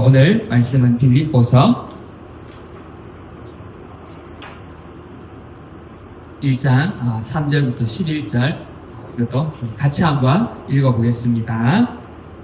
오늘 말씀은 빌립보서 1장 3절부터 11절 이것도 같이 한번 읽어보겠습니다.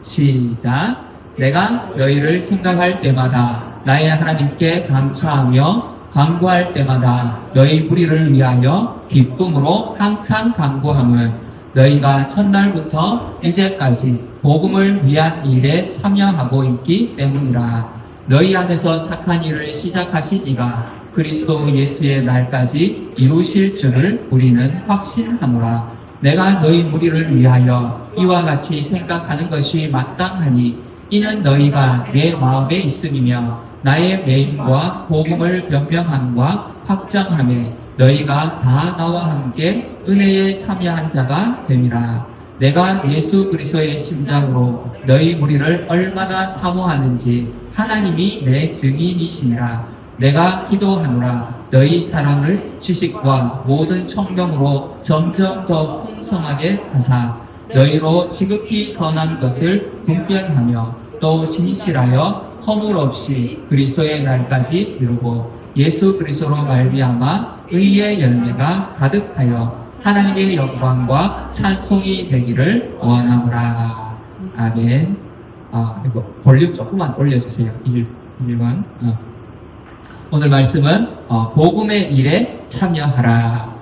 시작. 내가 너희를 생각할 때마다 나의 하나님께 감사하며 간구할 때마다 너희 무리를 위하여 기쁨으로 항상 간구함은 너희가 첫날부터 이제까지 복음을 위한 일에 참여하고 있기 때문이라. 너희 안에서 착한 일을 시작하신 이가 그리스도 예수의 날까지 이루실 줄을 우리는 확신하노라. 내가 너희 무리를 위하여 이와 같이 생각하는 것이 마땅하니 이는 너희가 내 마음에 있음이며 나의 매임과 복음을 변명함과 확정함에 너희가 다 나와 함께 은혜에 참여한 자가 됨이라. 내가 예수 그리스도의 심장으로 너희 무리를 얼마나 사모하는지 하나님이 내 증인이시니라. 내가 기도하노라. 너희 사랑을 지식과 모든 총명으로 점점 더 풍성하게 하사 너희로 지극히 선한 것을 분별하며 또 진실하여 허물 없이 그리스도의 날까지 이루고 예수 그리스도로 말미암아 의의 열매가 가득하여 하나님의 영광과 찬송이 되기를 원하노라. 아멘. 이거 볼륨 조금만 올려주세요. 1번. 오늘 말씀은 복음의 일에 참여하라.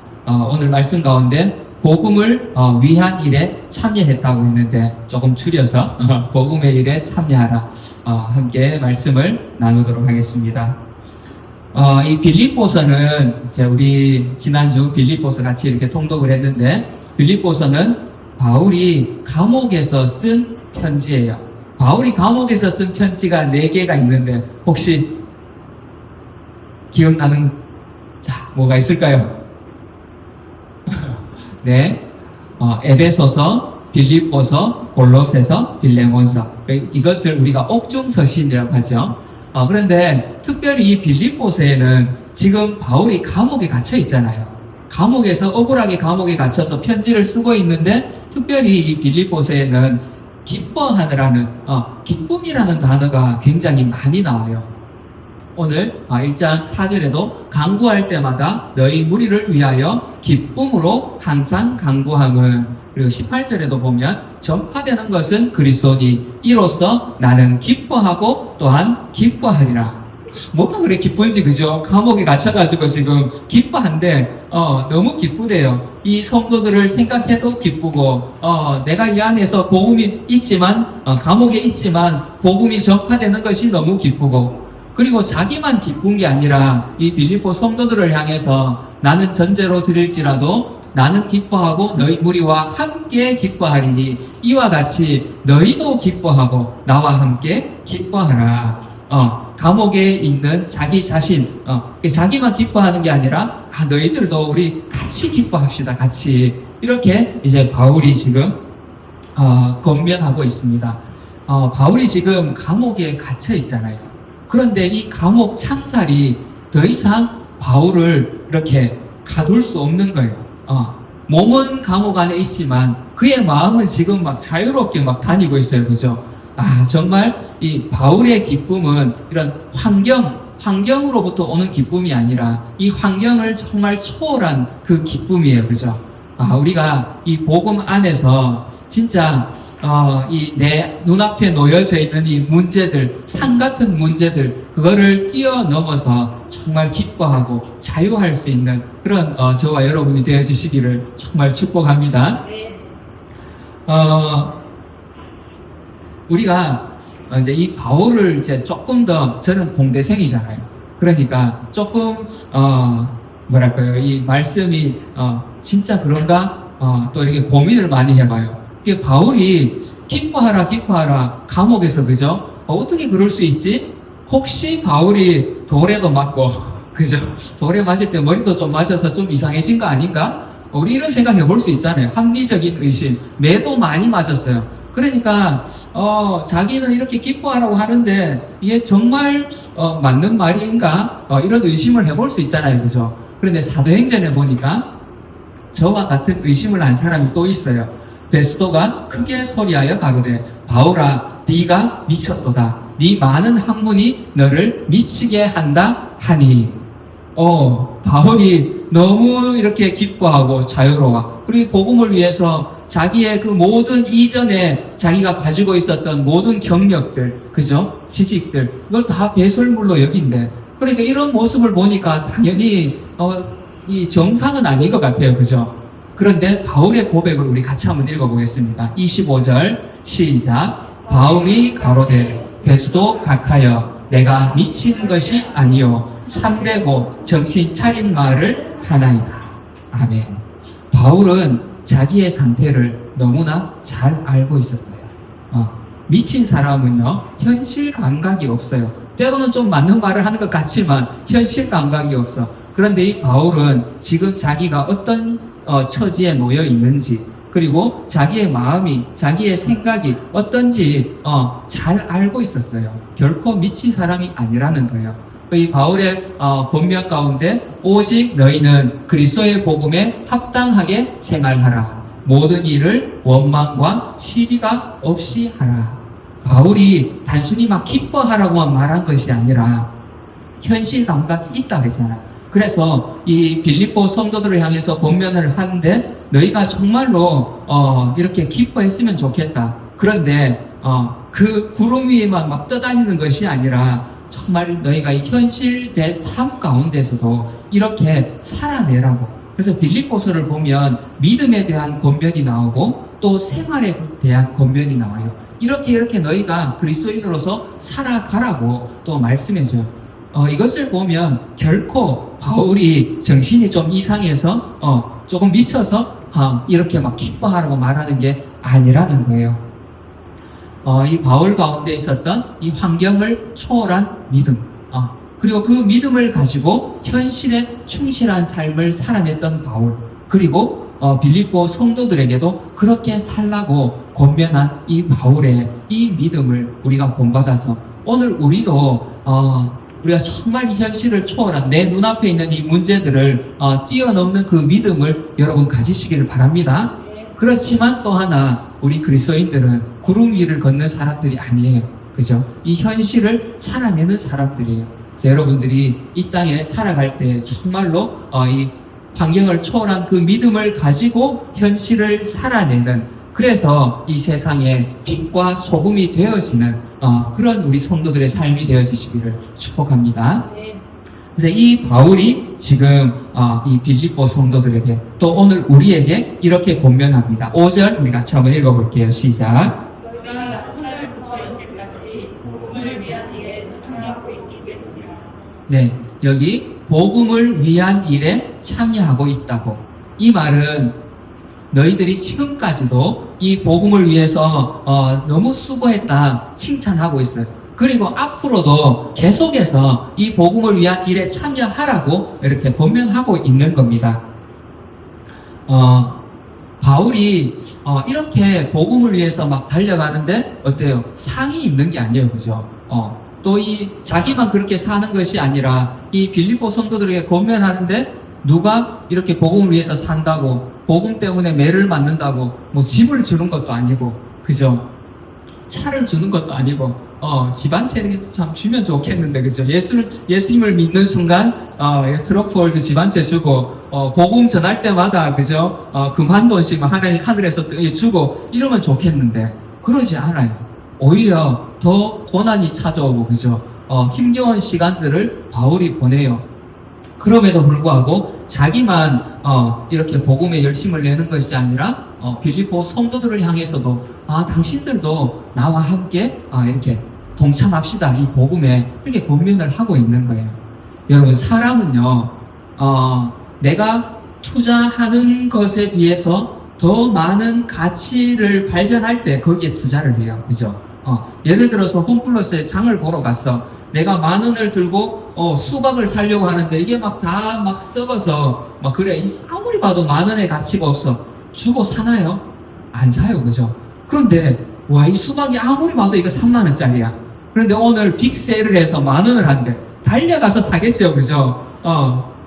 오늘 말씀 가운데 복음을 위한 일에 참여했다고 했는데 조금 줄여서 복음의 일에 참여하라. 함께 말씀을 나누도록 하겠습니다. 이 빌립보서는 우리 지난주 빌립보서 같이 이렇게 통독을 했는데 빌립보서는 바울이 감옥에서 쓴 편지예요. 바울이 감옥에서 쓴 편지가 4개가 있는데 혹시 기억나는 뭐가 있을까요? 네, 에베소서, 빌립보서, 골로새서, 빌레몬서. 이것을 우리가 옥중서신이라고 하죠. 그런데 특별히 이 빌립보서에는 지금 바울이 감옥에 갇혀 있잖아요. 감옥에서 억울하게 감옥에 갇혀서 편지를 쓰고 있는데 특별히 이 빌립보서에는 기뻐하느라는 기쁨이라는 단어가 굉장히 많이 나와요. 오늘 1장 4절에도 간구할 때마다 너희 무리를 위하여 기쁨으로 항상 간구함은, 그리고 18절에도 보면 전파되는 것은 그리스도니 이로써 나는 기뻐하고 또한 기뻐하리라. 뭐가 그래 기쁜지, 그죠? 감옥에 갇혀가지고 지금 기뻐한데 너무 기쁘대요. 이 성도들을 생각해도 기쁘고 내가 이 안에서 복음이 있지만 감옥에 있지만 복음이 전파되는 것이 너무 기쁘고, 그리고 자기만 기쁜 게 아니라 이 빌립보 성도들을 향해서 나는 전제로 드릴지라도 나는 기뻐하고 너희 무리와 함께 기뻐하리니 이와 같이 너희도 기뻐하고 나와 함께 기뻐하라. 감옥에 있는 자기 자신, 자기만 기뻐하는 게 아니라 너희들도 우리 같이 기뻐합시다. 같이. 이렇게 이제 바울이 지금 권면하고 있습니다. 바울이 지금 감옥에 갇혀 있잖아요. 그런데 이 감옥 창살이 더 이상 바울을 이렇게 가둘 수 없는 거예요. 몸은 감옥 안에 있지만 그의 마음은 지금 막 자유롭게 막 다니고 있어요. 그죠? 정말 이 바울의 기쁨은 이런 환경으로부터 오는 기쁨이 아니라 이 환경을 정말 초월한 그 기쁨이에요. 그죠? 우리가 이 복음 안에서 진짜 이 내 눈앞에 놓여져 있는 이 문제들, 산 같은 문제들, 그거를 뛰어넘어서 정말 기뻐하고 자유할 수 있는 그런 저와 여러분이 되어주시기를 정말 축복합니다. 우리가 이제 이 바울을 이제 조금 더, 저는 공대생이잖아요. 그러니까 조금 뭐랄까요, 이 말씀이 진짜 그런가 또 이렇게 고민을 많이 해봐요. 바울이 기뻐하라 감옥에서, 그죠? 어떻게 그럴 수 있지? 혹시 바울이 돌에도 맞고, 그죠? 돌에 맞을 때 머리도 좀 맞아서 좀 이상해진 거 아닌가? 우리 이런 생각해 볼 수 있잖아요. 합리적인 의심. 매도 많이 맞았어요. 그러니까 자기는 이렇게 기뻐하라고 하는데 이게 정말 맞는 말인가? 이런 의심을 해볼 수 있잖아요. 그죠? 그런데 사도행전에 보니까 저와 같은 의심을 한 사람이 또 있어요. 베스도가 크게 소리하여 가로되 바울아 네가 미쳤도다. 네 많은 학문이 너를 미치게 한다 하니. 바울이 너무 이렇게 기뻐하고 자유로워. 그리고 복음을 위해서 자기의 그 모든 이전에 자기가 가지고 있었던 모든 경력들, 그죠? 지식들, 이걸 다 배설물로 여긴데. 그러니까 이런 모습을 보니까 당연히, 이 정상은 아닌 것 같아요. 그죠? 그런데 바울의 고백을 우리 같이 한번 읽어보겠습니다. 25절, 시작. 바울이 가로되 베스도 각하여 내가 미친 것이 아니요 참되고 정신 차린 말을 하나이다. 아멘. 바울은 자기의 상태를 너무나 잘 알고 있었어요. 미친 사람은요 현실 감각이 없어요. 때로는 좀 맞는 말을 하는 것 같지만 현실 감각이 없어. 그런데 이 바울은 지금 자기가 어떤 처지에 놓여 있는지, 그리고 자기의 마음이, 자기의 생각이 어떤지 잘 알고 있었어요. 결코 미친 사람이 아니라는 거예요. 이 바울의 본명 가운데 오직 너희는 그리스도의 복음에 합당하게 생활하라. 모든 일을 원망과 시비가 없이 하라. 바울이 단순히 막 기뻐하라고만 말한 것이 아니라 현실 감각이 있다 그랬잖아. 그래서 이 빌립보 성도들을 향해서 권면을 하는데 너희가 정말로 이렇게 기뻐했으면 좋겠다. 그런데 그 구름 위에만 막 떠다니는 것이 아니라 정말 너희가 이 현실의 삶 가운데서도 이렇게 살아내라고. 그래서 빌립보서를 보면 믿음에 대한 권면이 나오고 또 생활에 대한 권면이 나와요. 이렇게 너희가 그리스도인으로서 살아가라고 또 말씀해줘요. 이것을 보면 결코 바울이 정신이 좀 이상해서 조금 미쳐서 이렇게 막 기뻐하라고 말하는 게 아니라는 거예요. 이 바울 가운데 있었던 이 환경을 초월한 믿음, 그리고 그 믿음을 가지고 현실에 충실한 삶을 살아냈던 바울, 그리고 빌립보 성도들에게도 그렇게 살라고 권면한 이 바울의 이 믿음을 우리가 본받아서 오늘 우리도 우리가 정말 이 현실을 초월한 내 눈앞에 있는 이 문제들을 뛰어넘는 그 믿음을 여러분 가지시기를 바랍니다. 그렇지만 또 하나 우리 그리스도인들은 구름 위를 걷는 사람들이 아니에요. 그죠? 이 현실을 살아내는 사람들이에요. 그래서 여러분들이 이 땅에 살아갈 때 정말로 이 환경을 초월한 그 믿음을 가지고 현실을 살아내는, 그래서 이 세상에 빛과 소금이 되어지는 그런 우리 성도들의 삶이 되어지시기를 축복합니다. 그래서 이 바울이 지금 이 빌립보 성도들에게 또 오늘 우리에게 이렇게 권면합니다. 5절 우리 같이 한번 읽어볼게요. 시작. 너희가 첫날부터 이제까지 복음을 위한 일에 참여하고 있기 때문이라. 네, 여기 복음을 위한 일에 참여하고 있다고. 이 말은 너희들이 지금까지도 이 복음을 위해서 너무 수고했다 칭찬하고 있어요. 그리고 앞으로도 계속해서 이 복음을 위한 일에 참여하라고 이렇게 권면하고 있는 겁니다. 바울이 이렇게 복음을 위해서 막 달려가는데 어때요? 상이 있는 게 아니에요, 그죠? 또 이 자기만 그렇게 사는 것이 아니라 이 빌립보 성도들에게 권면하는데 누가 이렇게 복음을 위해서 산다고, 복음 때문에 매를 맞는다고 뭐 집을 주는 것도 아니고, 그죠? 차를 주는 것도 아니고, 집 한 채 이렇게 참 주면 좋겠는데, 그죠? 예수님을 믿는 순간, 트로프월드 집 한 채 주고, 복음 전할 때마다, 그죠? 금 한 돈씩 하늘에서 주고, 이러면 좋겠는데, 그러지 않아요. 오히려 더 고난이 찾아오고, 그죠? 힘겨운 시간들을 바울이 보내요. 그럼에도 불구하고 자기만 이렇게 복음에 열심을 내는 것이 아니라 빌립보 성도들을 향해서도 당신들도 나와 함께 이렇게 동참합시다, 이 복음에, 이렇게 권면을 하고 있는 거예요. 여러분, 사람은요 내가 투자하는 것에 비해서 더 많은 가치를 발견할 때 거기에 투자를 해요. 그죠? 예를 들어서 홈플러스에 장을 보러 갔어. 내가 10,000원을 들고 수박을 사려고 하는데 이게 막 다 막 썩어서 막 그래, 아무리 봐도 10,000원의 가치가 없어. 주고 사나요? 안 사요. 그죠? 그런데 와, 이 수박이 아무리 봐도 이거 30,000원짜리야. 그런데 오늘 빅세일을 해서 10,000원을 한대. 달려가서 사겠죠. 그죠?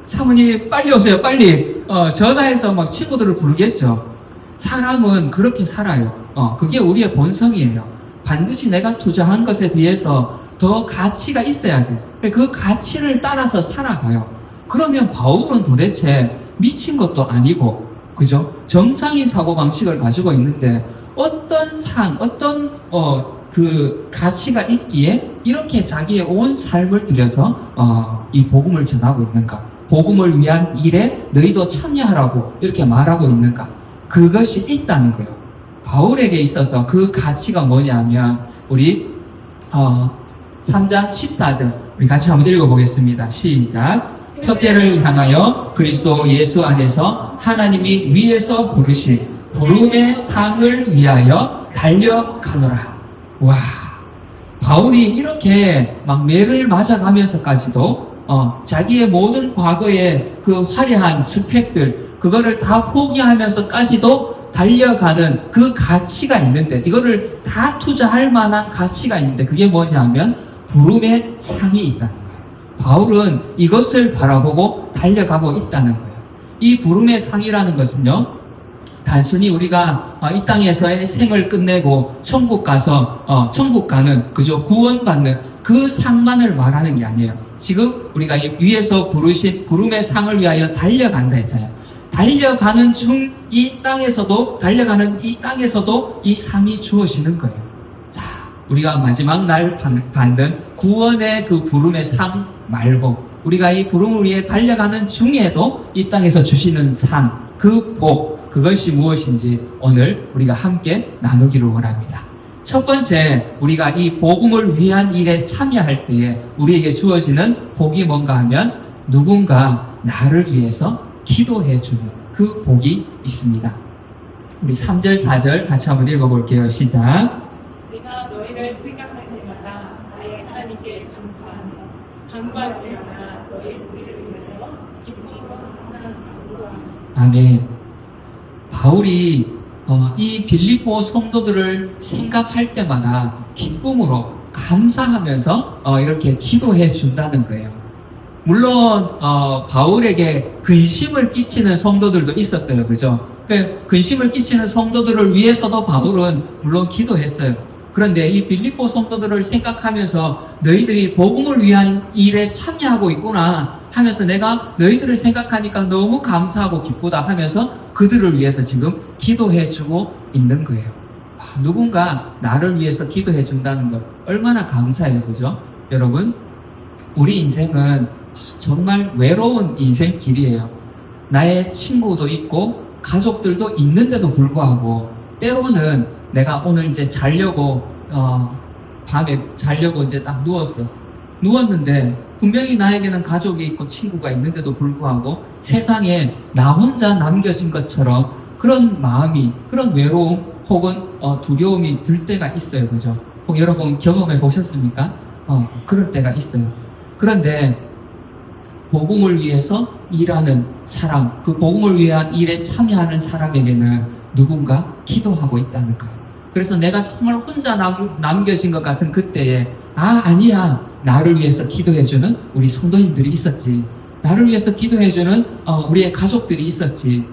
사모님 빨리 오세요, 빨리. 전화해서 막 친구들을 부르겠죠. 사람은 그렇게 살아요. 그게 우리의 본성이에요. 반드시 내가 투자한 것에 비해서 더 가치가 있어야 돼. 그 가치를 따라서 살아가요. 그러면 바울은 도대체 미친 것도 아니고, 그죠? 정상인 사고방식을 가지고 있는데, 어떤 그 가치가 있기에 이렇게 자기의 온 삶을 들여서 이 복음을 전하고 있는가? 복음을 위한 일에 너희도 참여하라고 이렇게 말하고 있는가? 그것이 있다는 거예요. 바울에게 있어서 그 가치가 뭐냐면 우리 3장 14절 우리 같이 한번 읽어보겠습니다. 시작. 협회를 향하여 그리스도 예수 안에서 하나님이 위에서 부르신 부름의 상을 위하여 달려가노라. 와, 바울이 이렇게 막 매를 맞아가면서까지도 자기의 모든 과거의 그 화려한 스펙들 그거를 다 포기하면서까지도 달려가는 그 가치가 있는데, 이거를 다 투자할 만한 가치가 있는데, 그게 뭐냐면 부름의 상이 있다는 거예요. 바울은 이것을 바라보고 달려가고 있다는 거예요. 이 부름의 상이라는 것은요, 단순히 우리가 이 땅에서의 생을 끝내고 천국 가서 천국 가는, 그죠, 구원받는 그 상만을 말하는 게 아니에요. 지금 우리가 위에서 부르신 부름의 상을 위하여 달려간다 했잖아요. 달려가는 중 달려가는 이 땅에서도 이 상이 주어지는 거예요. 자, 우리가 마지막 날 받는 구원의 그 부름의 상 말고, 우리가 이 부름을 위해 달려가는 중에도 이 땅에서 주시는 상, 그 복, 그것이 무엇인지 오늘 우리가 함께 나누기를 원합니다. 첫 번째, 우리가 이 복음을 위한 일에 참여할 때에 우리에게 주어지는 복이 뭔가 하면 누군가 나를 위해서 기도해 주는 그 복이 있습니다. 우리 3절, 4절 같이 한번 읽어볼게요. 시작. 내가 너희를 생각할 때마다 나의 하나님께 감사하며 한발 때마다 너희 우리를 위하여 기쁨과 항상 기도하며. 아멘. 바울이 이 빌립보 성도들을 생각할 때마다 기쁨으로 감사하면서 이렇게 기도해 준다는 거예요. 물론 바울에게 근심을 끼치는 성도들도 있었어요. 그죠? 근심을 끼치는 성도들을 위해서도 바울은 물론 기도했어요. 그런데 이 빌립보 성도들을 생각하면서 너희들이 복음을 위한 일에 참여하고 있구나 하면서 내가 너희들을 생각하니까 너무 감사하고 기쁘다 하면서 그들을 위해서 지금 기도해주고 있는 거예요. 누군가 나를 위해서 기도해 준다는 것 얼마나 감사해요. 그죠? 여러분, 우리 인생은 정말 외로운 인생길이에요. 나의 친구도 있고 가족들도 있는데도 불구하고 때로는 내가 오늘 이제 자려고 밤에 자려고 이제 딱 누웠는데 분명히 나에게는 가족이 있고 친구가 있는데도 불구하고 세상에 나 혼자 남겨진 것처럼 그런 마음이, 그런 외로움 혹은 두려움이 들 때가 있어요. 그죠? 혹 여러분 경험해 보셨습니까? 그럴 때가 있어요. 그런데 복음을 위해서 일하는 사람, 그 복음을 위한 일에 참여하는 사람에게는 누군가 기도하고 있다는 거예요. 그래서 내가 정말 혼자 남겨진 것 같은 그때에 아니야, 나를 위해서 기도해주는 우리 성도님들이 있었지, 나를 위해서 기도해주는 우리의 가족들이 있었지.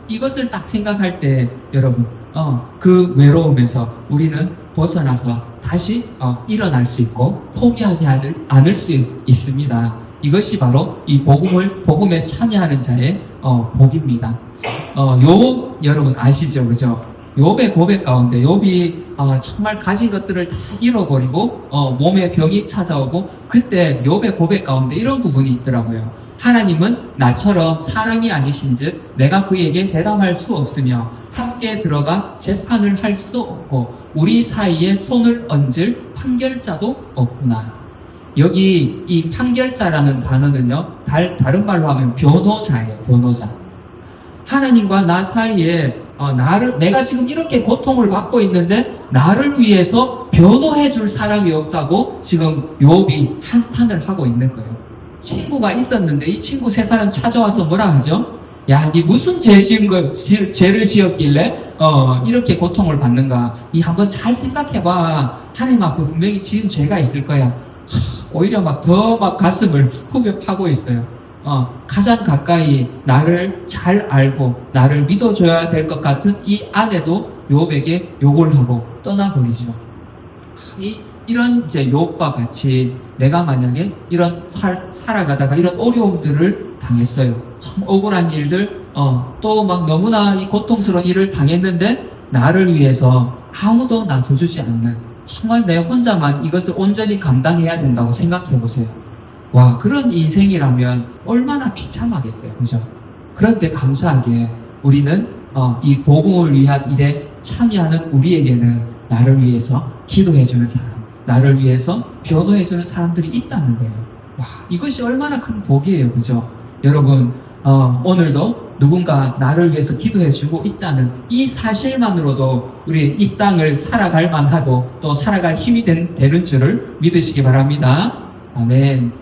이것을 딱 생각할 때 여러분 그 외로움에서 우리는 벗어나서 다시 일어날 수 있고 포기하지 않을 수 있습니다. 이것이 바로 이 복음에 참여하는 자의 복입니다. 욥 여러분 아시죠? 그죠? 욥의 고백 가운데 욥이 정말 가진 것들을 다 잃어버리고 몸에 병이 찾아오고 그때 욥의 고백 가운데 이런 부분이 있더라고요. 하나님은 나처럼 사람이 아니신즉 내가 그에게 대담할 수 없으며 함께 들어가 재판을 할 수도 없고 우리 사이에 손을 얹을 판결자도 없구나. 여기 이 판결자라는 단어는요, 다른 말로 하면 변호자예요. 변호자. 하나님과 나 사이에 내가 지금 이렇게 고통을 받고 있는데 나를 위해서 변호해 줄 사람이 없다고 지금 욥이 한탄을 하고 있는 거예요. 친구가 있었는데 이 친구 세 사람 찾아와서 뭐라 하죠? 야, 니 무슨 죄를 지었길래 이렇게 고통을 받는가? 니 한번 잘 생각해봐. 하나님 앞에 분명히 지은 죄가 있을 거야. 오히려 더 가슴을 후벼 파고 있어요. 가장 가까이 나를 잘 알고 나를 믿어줘야 될 것 같은 이 아내도 욥에게 욕을 하고 떠나버리죠. 이런 이제 욥과 같이 내가 만약에 이런 살아가다가 이런 어려움들을 당했어요. 참 억울한 일들, 또 막 너무나 이 고통스러운 일을 당했는데 나를 위해서 아무도 나서주지 않는, 정말 내 혼자만 이것을 온전히 감당해야 된다고 생각해 보세요. 와, 그런 인생이라면 얼마나 비참하겠어요. 그죠? 그런데 감사하게 우리는 이 복음을 위한 일에 참여하는 우리에게는 나를 위해서 기도해주는 사람, 나를 위해서 변호해주는 사람들이 있다는 거예요. 와, 이것이 얼마나 큰 복이에요. 그죠? 여러분, 오늘도 누군가 나를 위해서 기도해주고 있다는 이 사실만으로도 우리 이 땅을 살아갈 만하고 또 살아갈 힘이 되는 줄을 믿으시기 바랍니다. 아멘.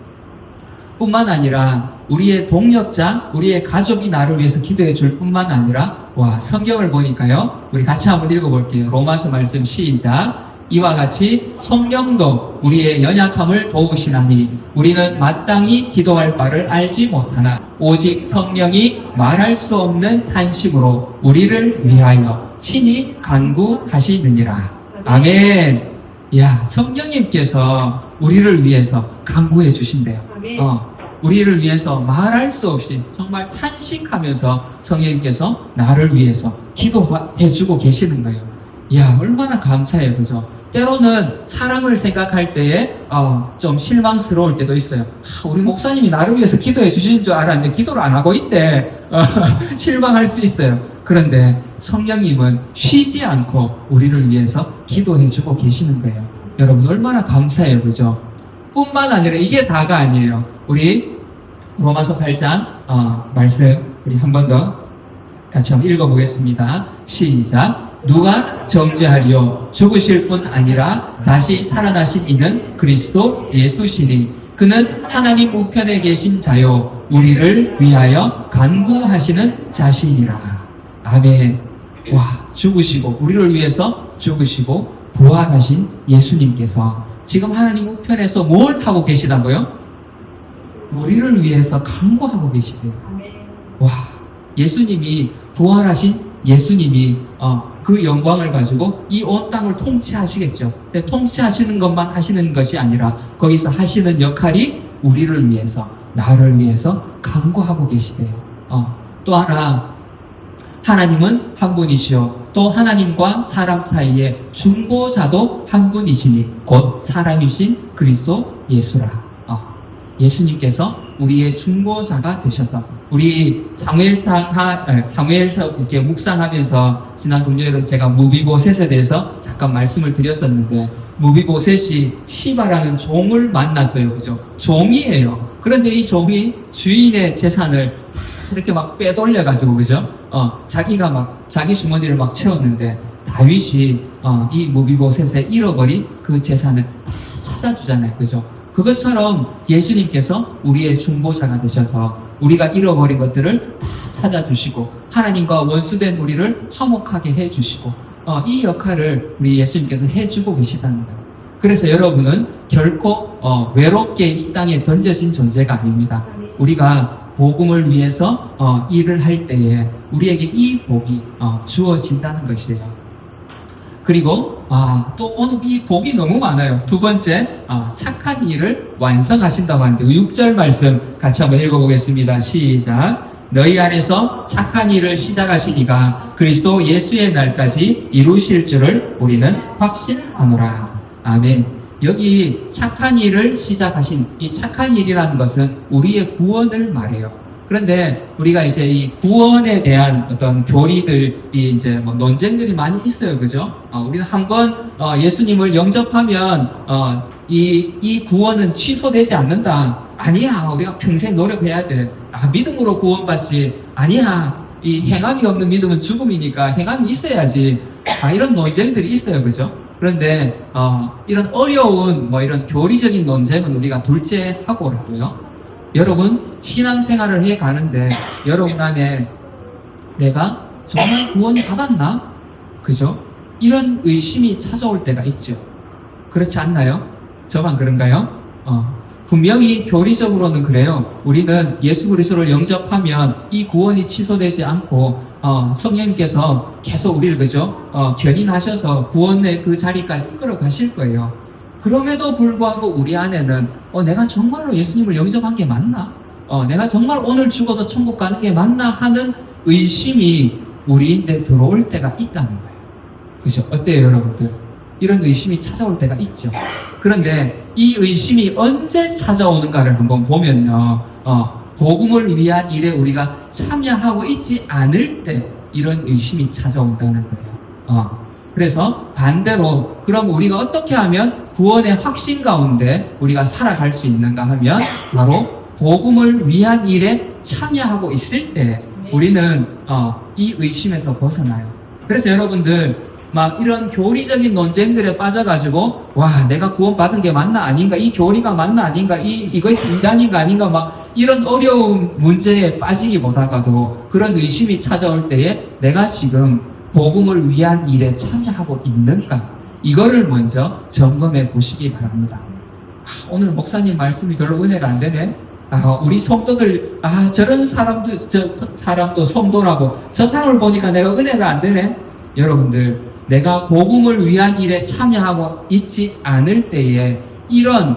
뿐만 아니라 우리의 동력자, 우리의 가족이 나를 위해서 기도해 줄 뿐만 아니라, 와, 성경을 보니까요, 우리 같이 한번 읽어볼게요. 로마서 말씀 시작. 이와 같이 성령도 우리의 연약함을 도우시나니 우리는 마땅히 기도할 바를 알지 못하나 오직 성령이 말할 수 없는 탄식으로 우리를 위하여 친히 간구하시느니라. 아멘. 야, 성령님께서 우리를 위해서 간구해 주신대요. 아멘. 우리를 위해서 말할 수 없이 정말 탄식하면서 성령님께서 나를 위해서 기도해 주고 계시는 거예요. 야, 얼마나 감사해요. 그죠? 때로는 사람을 생각할 때에 좀 실망스러울 때도 있어요. 우리 목사님이 나를 위해서 기도해 주시는 줄 알았는데 기도를 안 하고 있대. 실망할 수 있어요. 그런데 성령님은 쉬지 않고 우리를 위해서 기도해 주고 계시는 거예요. 여러분 얼마나 감사해요. 그죠? 뿐만 아니라 이게 다가 아니에요. 우리 로마서 8장 말씀 우리 한 번 더 같이 한번 읽어보겠습니다. 시작. 누가 정죄하리요? 죽으실 뿐 아니라 다시 살아나신 이는 그리스도 예수시니 그는 하나님 우편에 계신 자요 우리를 위하여 간구하시는 자신이라. 아멘. 와, 죽으시고 우리를 위해서 죽으시고 부활하신 예수님께서 지금 하나님 우편에서 뭘 하고 계시다고요? 우리를 위해서 간구하고 계시대요. 와, 예수님이 부활하신 예수님이 그 영광을 가지고 이 온 땅을 통치하시겠죠. 근데 통치하시는 것만 하시는 것이 아니라 거기서 하시는 역할이 우리를 위해서, 나를 위해서 간구하고 계시대요. 또 하나, 하나님은 한 분이시요 또 하나님과 사람 사이에 중보자도 한 분이시니 곧 사람이신 그리스도 예수라. 예수님께서 우리의 중보자가 되셔서 우리 사무엘서 이렇게 묵상하면서 지난 금요일에 제가 무비보셋에 대해서 잠깐 말씀을 드렸었는데 무비보셋이 시바라는 종을 만났어요. 그죠? 종이에요. 그런데 이 종이 주인의 재산을 이렇게 막 빼돌려가지고, 그죠? 자기가 막 자기 주머니를 막 채웠는데 다윗이 이 무비보셋에 잃어버린 그 재산을 찾아주잖아요. 그죠? 그것처럼 예수님께서 우리의 중보자가 되셔서 우리가 잃어버린 것들을 찾아주시고 하나님과 원수된 우리를 화목하게 해주시고 이 역할을 우리 예수님께서 해주고 계시다는 거예요. 그래서 여러분은 결코 외롭게 이 땅에 던져진 존재가 아닙니다. 우리가 복음을 위해서 일을 할 때에 우리에게 이 복이 주어진다는 것이에요. 그리고 또 오늘 이 복이 너무 많아요. 두 번째, 착한 일을 완성하신다고 하는데 6절 말씀 같이 한번 읽어보겠습니다. 시작. 너희 안에서 착한 일을 시작하신 이가 그리스도 예수의 날까지 이루실 줄을 우리는 확신하노라. 아멘. 여기 착한 일을 시작하신 이 착한 일이라는 것은 우리의 구원을 말해요. 그런데 우리가 이제 이 구원에 대한 어떤 교리들이 이제 뭐 논쟁들이 많이 있어요. 그죠? 우리는 한번 예수님을 영접하면 이 구원은 취소되지 않는다. 아니야, 우리가 평생 노력해야 돼. 믿음으로 구원받지. 아니야, 이 행함이 없는 믿음은 죽음이니까 행함이 있어야지. 이런 논쟁들이 있어요. 그죠? 그런데 이런 어려운 뭐 이런 교리적인 논쟁은 우리가 둘째하고라도요. 여러분 신앙생활을 해 가는데 여러분 안에 내가 정말 구원 받았나? 그죠? 이런 의심이 찾아올 때가 있죠. 그렇지 않나요? 저만 그런가요? 분명히 교리적으로는 그래요. 우리는 예수 그리스도를 영접하면 이 구원이 취소되지 않고 성령님께서 계속 우리를 그죠? 견인하셔서 구원의 그 자리까지 이끌어 가실 거예요. 그럼에도 불구하고 우리 안에는 내가 정말로 예수님을 영접한 게 맞나? 내가 정말 오늘 죽어도 천국 가는 게 맞나? 하는 의심이 우리인데 들어올 때가 있다는 거예요. 그죠? 어때요, 여러분들? 이런 의심이 찾아올 때가 있죠. 그런데 이 의심이 언제 찾아오는가를 한번 보면요. 복음을 위한 일에 우리가 참여하고 있지 않을 때 이런 의심이 찾아온다는 거예요. 그래서 반대로 그럼 우리가 어떻게 하면 구원의 확신 가운데 우리가 살아갈 수 있는가 하면 바로 복음을 위한 일에 참여하고 있을 때 우리는 이 의심에서 벗어나요. 그래서 여러분들 막 이런 교리적인 논쟁들에 빠져가지고 와 내가 구원받은 게 맞나 아닌가, 이 교리가 맞나 아닌가, 이것이 이단인가 아닌가, 막 이런 어려운 문제에 빠지기보다가도 그런 의심이 찾아올 때에 내가 지금 복음을 위한 일에 참여하고 있는가, 이거를 먼저 점검해 보시기 바랍니다. 오늘 목사님 말씀이 별로 은혜가 안 되네. 우리 성도들 저런 사람도 사람도 성도라고 저 사람을 보니까 내가 은혜가 안 되네. 여러분들, 내가 복음을 위한 일에 참여하고 있지 않을 때에 이런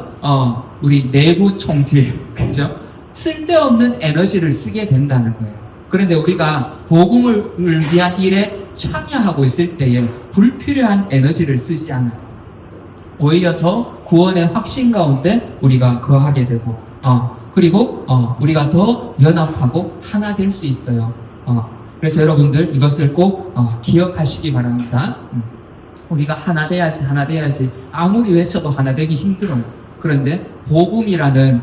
우리 내부 총질, 그죠? 쓸데없는 에너지를 쓰게 된다는 거예요. 그런데 우리가 복음을 위한 일에 참여하고 있을 때에 불필요한 에너지를 쓰지 않아요. 오히려 더 구원의 확신 가운데 우리가 거하게 되고 그리고 우리가 더 연합하고 하나 될 수 있어요. 그래서 여러분들 이것을 꼭 기억하시기 바랍니다. 우리가 하나 돼야지 아무리 외쳐도 하나 되기 힘들어요. 그런데 복음이라는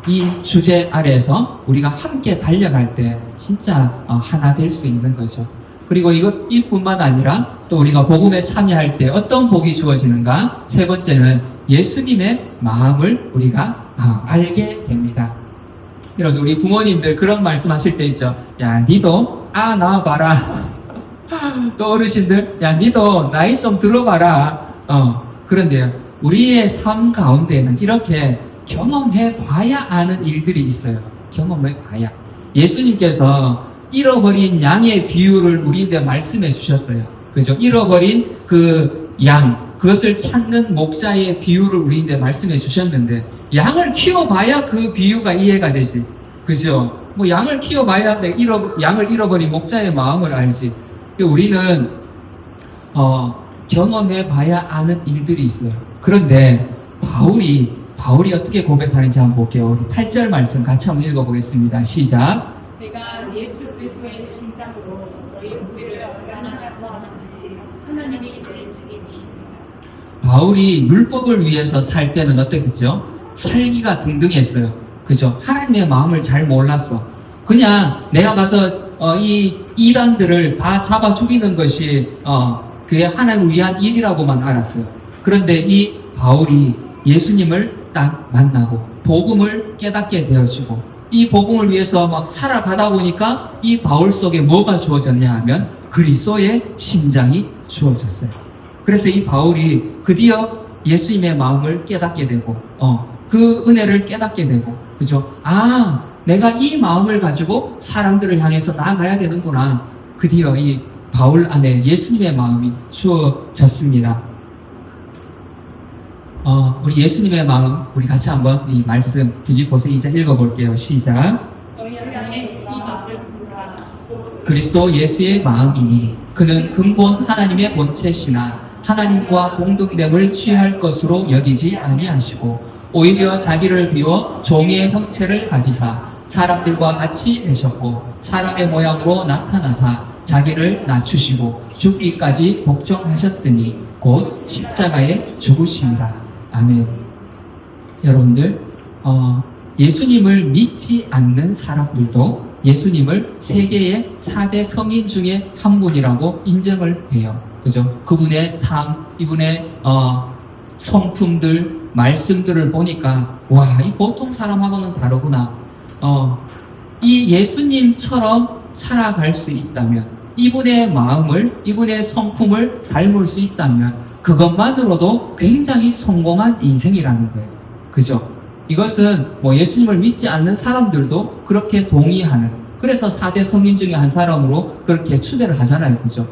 이 주제 아래에서 우리가 함께 달려갈 때 진짜 하나 될 수 있는 거죠. 그리고 이뿐만 아니라 또 우리가 복음에 참여할 때 어떤 복이 주어지는가? 세 번째는 예수님의 마음을 우리가 알게 됩니다. 여러분, 우리 부모님들 그런 말씀하실 때 있죠. 야, 니도 나 봐라. 또 어르신들, 야, 니도 나이 좀 들어봐라. 그런데요, 우리의 삶 가운데는 이렇게 경험해 봐야 아는 일들이 있어요. 경험해 봐야. 예수님께서 잃어버린 양의 비유를 우리한테 말씀해 주셨어요. 그죠? 잃어버린 그 양, 그것을 찾는 목자의 비유를 우리한테 말씀해 주셨는데, 양을 키워봐야 그 비유가 이해가 되지. 그죠? 뭐 양을 키워봐야 양을 잃어버린 목자의 마음을 알지. 우리는 경험해봐야 아는 일들이 있어요. 그런데 바울이 어떻게 고백하는지 한번 볼게요. 우리 8절 말씀 같이 한번 읽어보겠습니다. 시작. 내가 예수 그리스도의 심장으로 너희 우리를 얼마나 사랑하는지 하나님이 너희 증인이십니다. 바울이 율법을 위해서 살 때는 어땠겠죠? 살기가 등등했어요. 그죠? 하나님의 마음을 잘 몰랐어. 그냥 내가 가서 이 이단들을 다 잡아 죽이는 것이 그게 하나님을 위한 일이라고만 알았어요. 그런데 이 바울이 예수님을 딱 만나고 복음을 깨닫게 되어지고 이 복음을 위해서 막 살아가다 보니까 이 바울 속에 뭐가 주어졌냐 하면 그리스도의 심장이 주어졌어요. 그래서 이 바울이 드디어 예수님의 마음을 깨닫게 되고 그 은혜를 깨닫게 되고, 그죠? 내가 이 마음을 가지고 사람들을 향해서 나아가야 되는구나. 드디어 이 바울 안에 예수님의 마음이 주어졌습니다. 우리 예수님의 마음, 우리 같이 한번 이 말씀 빌립보서 2장 읽어볼게요. 시작. 너희 안에 이 마음을 부르라. 그리스도 예수의 마음이니 그는 근본 하나님의 본체시나 하나님과 동등됨을 취할 것으로 여기지 아니하시고 오히려 자기를 비워 종의 형체를 가지사 사람들과 같이 되셨고 사람의 모양으로 나타나사 자기를 낮추시고 죽기까지 복종하셨으니 곧 십자가에 죽으심이라. 아멘. 여러분들, 예수님을 믿지 않는 사람들도 예수님을 세계의 4대 성인 중에 한 분이라고 인정을 해요. 그죠? 그분의 삶, 이분의 성품들, 말씀들을 보니까 와, 이 보통 사람하고는 다르구나. 이 예수님처럼 살아갈 수 있다면, 이분의 마음을, 이분의 성품을 닮을 수 있다면 그것만으로도 굉장히 성공한 인생이라는 거예요. 그죠? 이것은 뭐 예수님을 믿지 않는 사람들도 그렇게 동의하는, 그래서 4대 성인 중에 한 사람으로 그렇게 추대를 하잖아요. 그죠?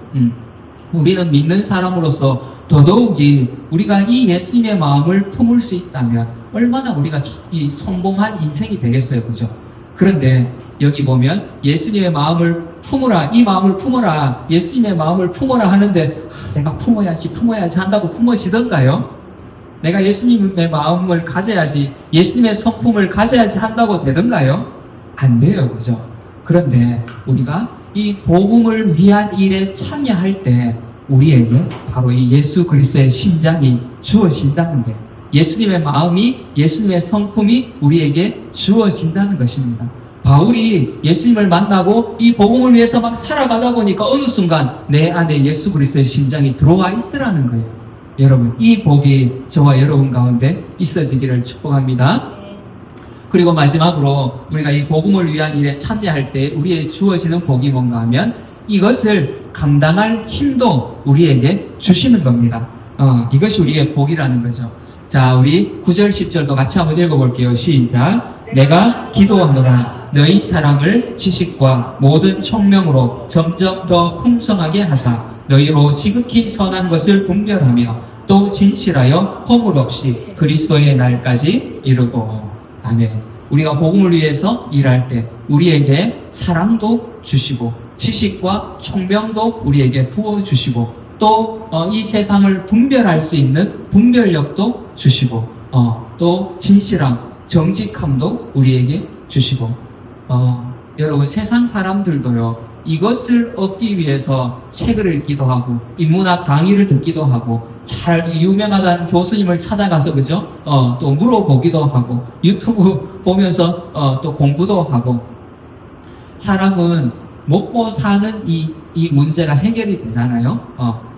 우리는 믿는 사람으로서 더더욱이 우리가 이 예수님의 마음을 품을 수 있다면 얼마나 우리가 이 성공한 인생이 되겠어요. 그죠? 그런데 여기 보면 예수님의 마음을 품으라, 이 마음을 품어라, 예수님의 마음을 품어라 하는데 내가 품어야지 한다고 품으시던가요? 내가 예수님의 마음을 가져야지, 예수님의 성품을 가져야지 한다고 되던가요? 안 돼요. 그죠? 그런데 우리가 이 복음을 위한 일에 참여할 때 우리에게 바로 이 예수 그리스도의 신장이 주어진다는 거예요. 예수님의 마음이, 예수님의 성품이 우리에게 주어진다는 것입니다. 바울이 예수님을 만나고 이 복음을 위해서 막 살아가다 보니까 어느 순간 내 안에 예수 그리스도의 심장이 들어와 있더라는 거예요. 여러분, 이 복이 저와 여러분 가운데 있어지기를 축복합니다. 그리고 마지막으로 우리가 이 복음을 위한 일에 참여할 때 우리에게 주어지는 복이 뭔가 하면 이것을 감당할 힘도 우리에게 주시는 겁니다. 이것이 우리의 복이라는 거죠. 자, 우리 9절 10절도 같이 한번 읽어볼게요. 시작. 내가 기도하노라 너희 사랑을 지식과 모든 총명으로 점점 더 풍성하게 하사 너희로 지극히 선한 것을 분별하며 또 진실하여 허물 없이 그리스도의 날까지 이르고. 아멘. 우리가 복음을 위해서 일할 때 우리에게 사랑도 주시고 지식과 총명도 우리에게 부어주시고 또 이 세상을 분별할 수 있는 분별력도 주시고 또 진실함, 정직함도 우리에게 주시고 여러분, 세상 사람들도요 이것을 얻기 위해서 책을 읽기도 하고 인문학 강의를 듣기도 하고 잘 유명하다는 교수님을 찾아가서 그죠? 또 물어보기도 하고 유튜브 보면서 또 공부도 하고. 사람은 먹고 사는 이 문제가 해결이 되잖아요.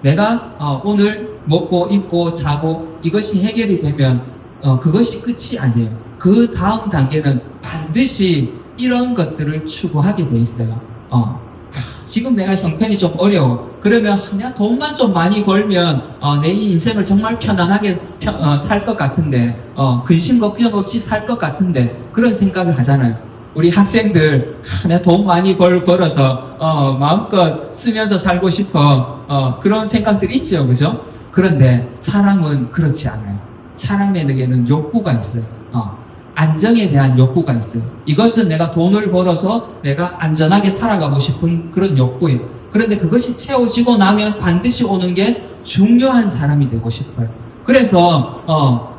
내가 오늘 먹고 입고 자고 이것이 해결이 되면 그것이 끝이 아니에요. 그 다음 단계는 반드시 이런 것들을 추구하게 돼 있어요. 지금 내가 형편이 좀 어려워. 그러면 그냥 돈만 좀 많이 벌면 내 이 인생을 정말 편안하게 살 것 같은데 근심 걱정 없이 살 것 같은데 그런 생각을 하잖아요. 우리 학생들 그냥 돈 많이 벌어서 마음껏 쓰면서 살고 싶어 그런 생각들이 있죠. 그죠? 그런데 사람은 그렇지 않아요. 사람에게는 욕구가 있어요. 안정에 대한 욕구가 있어요. 이것은 내가 돈을 벌어서 내가 안전하게 살아가고 싶은 그런 욕구예요. 그런데 그것이 채워지고 나면 반드시 오는 게 중요한 사람이 되고 싶어요. 그래서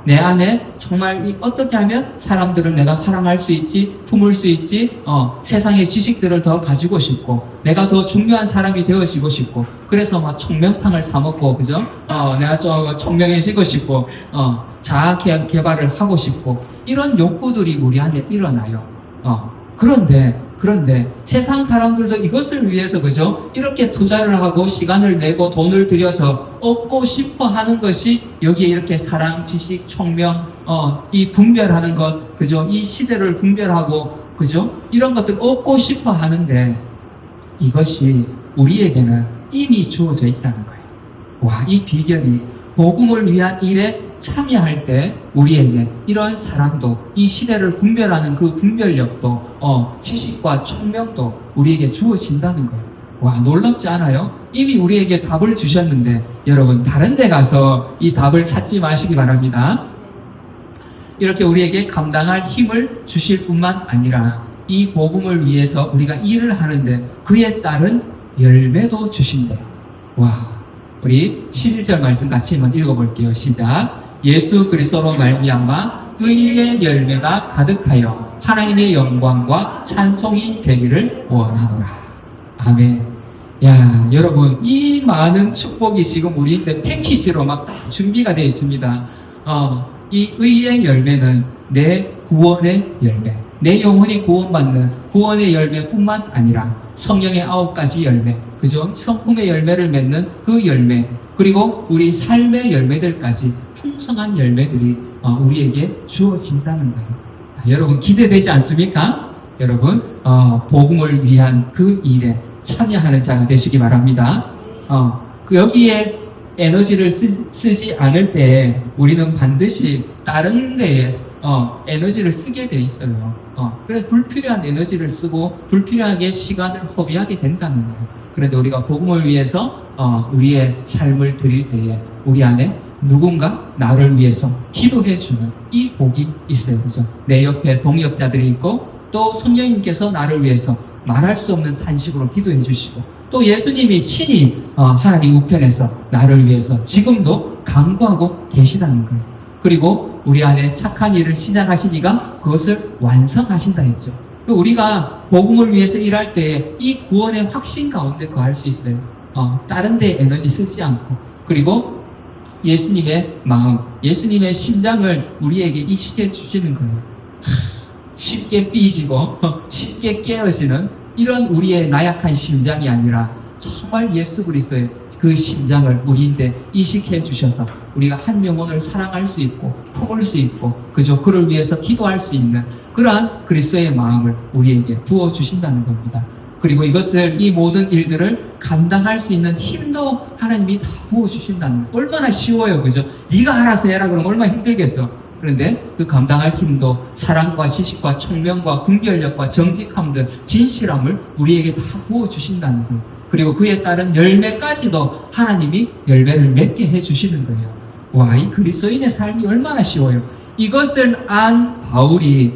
내 안에 정말 어떻게 하면 사람들을 내가 사랑할 수 있지, 품을 수 있지, 세상의 지식들을 더 가지고 싶고 내가 더 중요한 사람이 되어지고 싶고 그래서 막 총명탕을 사 먹고 그죠? 내가 좀 총명해지고 싶고 자아 개발을 하고 싶고 이런 욕구들이 우리 안에 일어나요. 그런데 세상 사람들도 이것을 위해서 그죠? 이렇게 투자를 하고 시간을 내고 돈을 들여서 얻고 싶어 하는 것이 여기에 이렇게 사랑, 지식, 총명, 이 분별하는 것, 그죠? 이 시대를 분별하고, 그죠? 이런 것들 얻고 싶어 하는데 이것이 우리에게는 이미 주어져 있다는 거예요. 와, 이 비결이 복음을 위한 일에 참여할 때 우리에게 이런 사랑도 이 시대를 분별하는 그 분별력도 지식과 총명도 우리에게 주어진다는 거예요. 와, 놀랍지 않아요? 이미 우리에게 답을 주셨는데 여러분 다른 데 가서 이 답을 찾지 마시기 바랍니다. 이렇게 우리에게 감당할 힘을 주실 뿐만 아니라 이 복음을 위해서 우리가 일을 하는데 그에 따른 열매도 주신대요. 와, 우리 11절 말씀 같이 한번 읽어볼게요. 시작. 예수 그리스도로 말미암아 의의 열매가 가득하여 하나님의 영광과 찬송이 되기를 원하노라. 아멘. 야, 여러분 이 많은 축복이 지금 우리한테 패키지로 막 다 준비가 되어 있습니다. 이 의의 열매는 내 구원의 열매, 내 영혼이 구원받는 구원의 열매뿐만 아니라 성령의 9가지 열매, 그죠? 성품의 열매를 맺는 그 열매, 그리고 우리 삶의 열매들까지 풍성한 열매들이 우리에게 주어진다는 거예요. 여러분 기대되지 않습니까? 여러분 복음을 위한 그 일에 참여하는 자가 되시기 바랍니다. 여기에 에너지를 쓰지 않을 때 우리는 반드시 다른 데에 에너지를 쓰게 돼 있어요. 그래서 불필요한 에너지를 쓰고 불필요하게 시간을 허비하게 된다는 거예요. 그런데 우리가 복음을 위해서 우리의 삶을 드릴 때에 우리 안에 누군가 나를 위해서 기도해주는 이 복이 있어요. 그죠? 내 옆에 동역자들이 있고 또 성령님께서 나를 위해서 말할 수 없는 탄식으로 기도해 주시고 또 예수님이 친히 하나님 우편에서 나를 위해서 지금도 간구하고 계시다는 거예요. 그리고 우리 안에 착한 일을 시작하신 이가 그것을 완성하신다 했죠. 우리가 복음을 위해서 일할 때에 이 구원의 확신 가운데 거할 수 있어요. 다른 데 에너지 쓰지 않고 그리고 예수님의 마음, 예수님의 심장을 우리에게 이식해 주시는 거예요. 쉽게 삐지고 쉽게 깨어지는 이런 우리의 나약한 심장이 아니라 정말 예수 그리스도의 그 심장을 우리인데 이식해 주셔서 우리가 한 영혼을 사랑할 수 있고 품을 수 있고 그저 그를 위해서 기도할 수 있는 그러한 그리스도의 마음을 우리에게 부어 주신다는 겁니다. 그리고 이것을 이 모든 일들을 감당할 수 있는 힘도 하나님이 다 부어 주신다는 거. 얼마나 쉬워요, 그죠? 네가 알아서 해라 그러면 얼마나 힘들겠어. 그런데 그 감당할 힘도 사랑과 지식과 총명과 분별력과 정직함들 진실함을 우리에게 다 부어 주신다는 거예요. 그리고 그에 따른 열매까지도 하나님이 열매를 맺게 해주시는 거예요. 와, 이 그리스도인의 삶이 얼마나 쉬워요. 이것을 안 바울이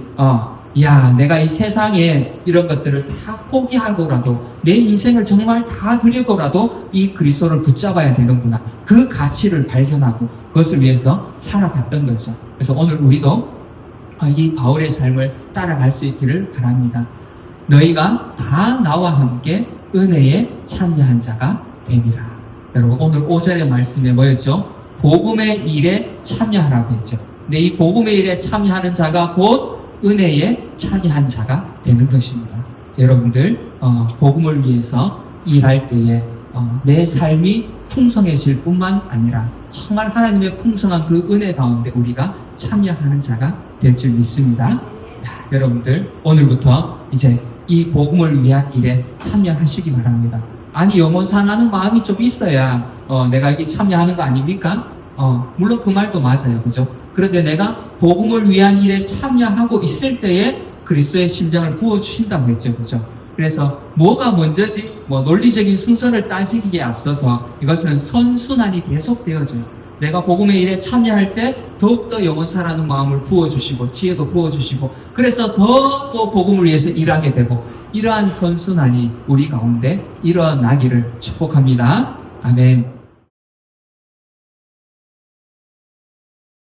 야, 내가 이 세상에 이런 것들을 다 포기하고라도 내 인생을 정말 다 드리고라도 이 그리스도를 붙잡아야 되는구나. 그 가치를 발견하고 그것을 위해서 살아갔던 거죠. 그래서 오늘 우리도 이 바울의 삶을 따라갈 수 있기를 바랍니다. 너희가 다 나와 함께 은혜에 참여한 자가 됨이라. 여러분 오늘 5절의 말씀에 뭐였죠? 복음의 일에 참여하라고 했죠. 근데 이 복음의 일에 참여하는 자가 곧 은혜에 참여한 자가 되는 것입니다. 여러분들 복음을 위해서 일할 때에 내 삶이 풍성해질 뿐만 아니라 정말 하나님의 풍성한 그 은혜 가운데 우리가 참여하는 자가 될 줄 믿습니다. 여러분들 오늘부터 이제 이 복음을 위한 일에 참여하시기 바랍니다. 아니 영혼 상하는 마음이 좀 있어야 내가 여기 참여하는 거 아닙니까? 물론 그 말도 맞아요, 그죠? 그런데 내가 복음을 위한 일에 참여하고 있을 때에 그리스도의 심장을 부어주신다고 했죠, 그죠? 그래서 뭐가 먼저지? 논리적인 순서를 따지기에 앞서서 이것은 선순환이 계속되어져요. 내가 복음의 일에 참여할 때 더욱더 영원사라는 마음을 부어주시고 지혜도 부어주시고 그래서 더 또 복음을 위해서 일하게 되고 이러한 선순환이 우리 가운데 일어나기를 축복합니다. 아멘.